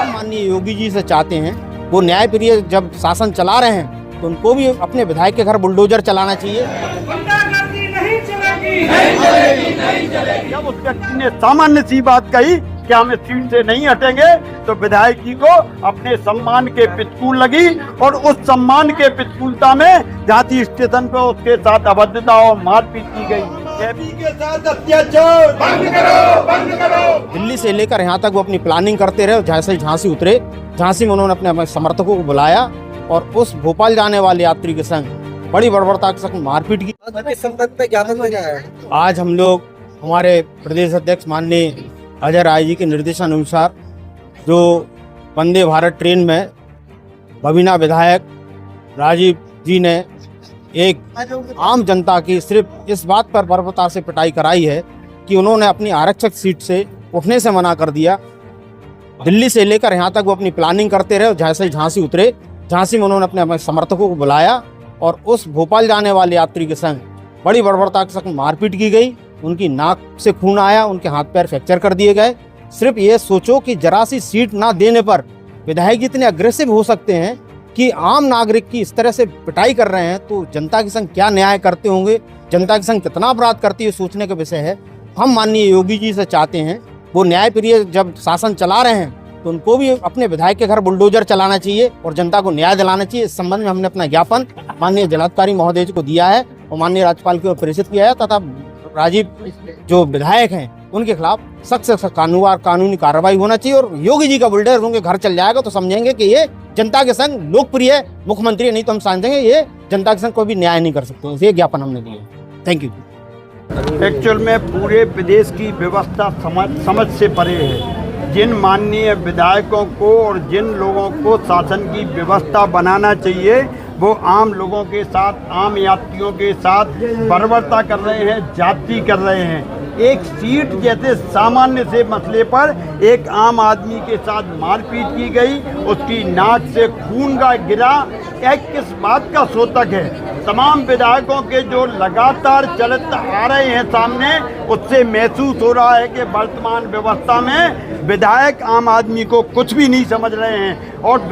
माननीय योगी जी से चाहते हैं, वो न्यायप्रिय जब शासन चला रहे हैं तो उनको भी अपने विधायक के घर बुलडोजर चलाना चाहिए। जब उस व्यक्ति ने सामान्य सी बात कही कि हम इस सीट से नहीं हटेंगे तो विधायक जी को अपने सम्मान के पितकूल लगी और उस सम्मान के पितकूलता में झांसी स्टेशन पर उसके साथ अभद्रता और मारपीट की गई। के साथ अत्याचार बंद करो, बंद करो। दिल्ली से लेकर यहाँ तक वो अपनी प्लानिंग करते रहे। जैसे ही झांसी उतरे, झांसी में उन्होंने अपने समर्थकों को बुलाया और उस भोपाल जाने वाले यात्री के संग बड़ी बर्बरता के संग मारपीट की। आज हम लोग हमारे प्रदेश अध्यक्ष माननीय अजय राय जी के निर्देशानुसार जो वंदे भारत ट्रेन में बबीना विधायक राजीव जी ने एक आम जनता की सिर्फ इस बात पर बर्बरता से पिटाई कराई है कि उन्होंने अपनी आरक्षक सीट से उठने से मना कर दिया। दिल्ली से लेकर यहाँ तक वो अपनी प्लानिंग करते रहे। जैसे ही झांसी उतरे, झांसी में उन्होंने अपने समर्थकों को बुलाया और उस भोपाल जाने वाले यात्री के संग बड़ी बर्बरता के संग मारपीट की गई। उनकी नाक से खून आया, उनके हाथ पैर फ्रैक्चर कर दिए गए। सिर्फ ये सोचो कि जरा सी सीट ना देने पर विधायक इतने अग्रेसिव हो सकते हैं कि आम नागरिक की इस तरह से पिटाई कर रहे हैं, तो जनता के संग क्या न्याय करते होंगे, जनता के संग कितना अपराध करती है, सोचने का विषय है। हम माननीय योगी जी से चाहते हैं, वो न्यायप्रिय जब शासन चला रहे हैं तो उनको भी अपने विधायक के घर बुलडोजर चलाना चाहिए और जनता को न्याय दिलाना चाहिए। इस संबंध में हमने अपना ज्ञापन माननीय जिलाधिकारी महोदय जी को दिया है और माननीय राज्यपाल को प्रेषित किया है तथा राजीव जो विधायक हैं उनके खिलाफ सख्त से सख्त कानूनी कार्रवाई होना चाहिए। और योगी जी का बुलडोजर उनके घर चल जाएगा तो समझेंगे कि ये जनता के संग लोकप्रिय मुख्यमंत्री, नहीं तो हम समझेंगे ये जनता के संग कोई भी न्याय नहीं कर सकते। ये ज्ञापन हमने दिया। Thank you. एक्चुअल में पूरे प्रदेश की व्यवस्था समझ से परे है। जिन माननीय विधायकों को और जिन लोगों को शासन की व्यवस्था बनाना चाहिए वो आम लोगों के साथ, आम यात्रियों के साथ बर्बरता कर रहे हैं, जाति कर रहे हैं। एक सीट जैसे सामान्य से मसले पर एक आम आदमी के साथ मारपीट की गई, उसकी नाक से खून का गिरा। एक किस बात का सूतक है? तमाम विधायकों के जो लगातार चरित्र आ रहे हैं सामने, उससे महसूस हो रहा है कि वर्तमान व्यवस्था में विधायक आम आदमी को कुछ भी नहीं समझ रहे हैं। और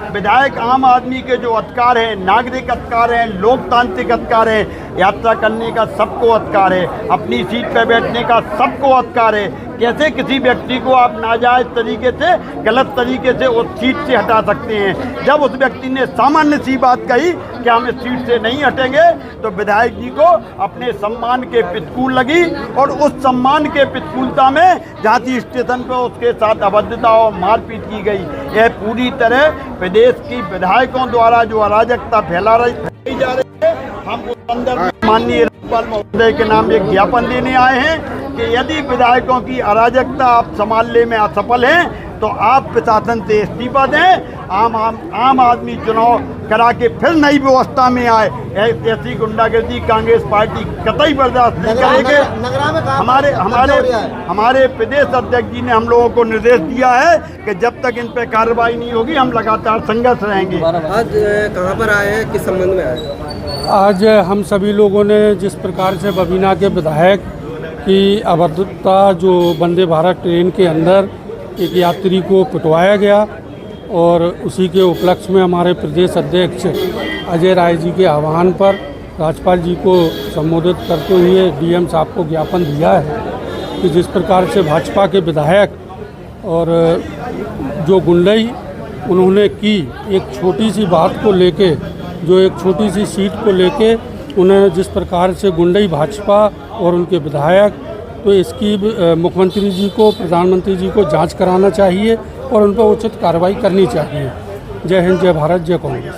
विधायक आम आदमी के जो अधिकार हैं, नागरिक अधिकार हैं, लोकतांत्रिक अधिकार हैं, यात्रा करने का सबको अधिकार है, अपनी सीट पर बैठने का सबको अधिकार है। कैसे किसी व्यक्ति को आप नाजायज तरीके से, गलत तरीके से उस सीट से हटा सकते हैं? जब उस व्यक्ति ने सामान्य सी बात कही कि हम इस सीट से नहीं हटेंगे तो विधायक जी को अपने सम्मान के पितकूल लगी और उस सम्मान के पितकूलता में झांसी स्टेशन पर उसके साथ अभद्रता और मारपीट की गई। यह पूरी तरह प्रदेश की विधायकों द्वारा जो अराजकता फैलाई जा रही है, हम उस अंदर माननीय राज्यपाल महोदय के नाम एक ज्ञापन देने आए हैं कि यदि विधायकों की अराजकता आप संभालने में असफल हैं तो आप प्रशासन से इस्तीफा दें। आम आदमी चुनाव करा के फिर नई व्यवस्था में आए। ऐसी गुंडागर्दी कांग्रेस पार्टी कतई बर्दाश्त नहीं करेगी। हमारे प्रदेश अध्यक्ष जी ने हम लोगों को निर्देश दिया है कि जब तक इन पर कार्रवाई नहीं होगी हम लगातार संघर्ष रहेंगे। आज कहाँ पर आए हैं, किस संबंध में आए? आज हम सभी लोगों ने जिस प्रकार से बबीना के विधायक की अभद्रता जो वंदे भारत ट्रेन के अंदर एक यात्री को पिटवाया गया और उसी के उपलक्ष्य में हमारे प्रदेश अध्यक्ष अजय राय जी के आह्वान पर राज्यपाल जी को संबोधित करते हुए डीएम साहब को ज्ञापन दिया है कि जिस प्रकार से भाजपा के विधायक और जो गुंडई उन्होंने की, एक छोटी सी बात को लेके, जो एक छोटी सी सीट को लेके उन्हें जिस प्रकार से गुंडई भाजपा और उनके विधायक, तो इसकी मुख्यमंत्री जी को, प्रधानमंत्री जी को जांच कराना चाहिए और उन पर उचित कार्रवाई करनी चाहिए। जय हिंद, जय भारत, जय कांग्रेस।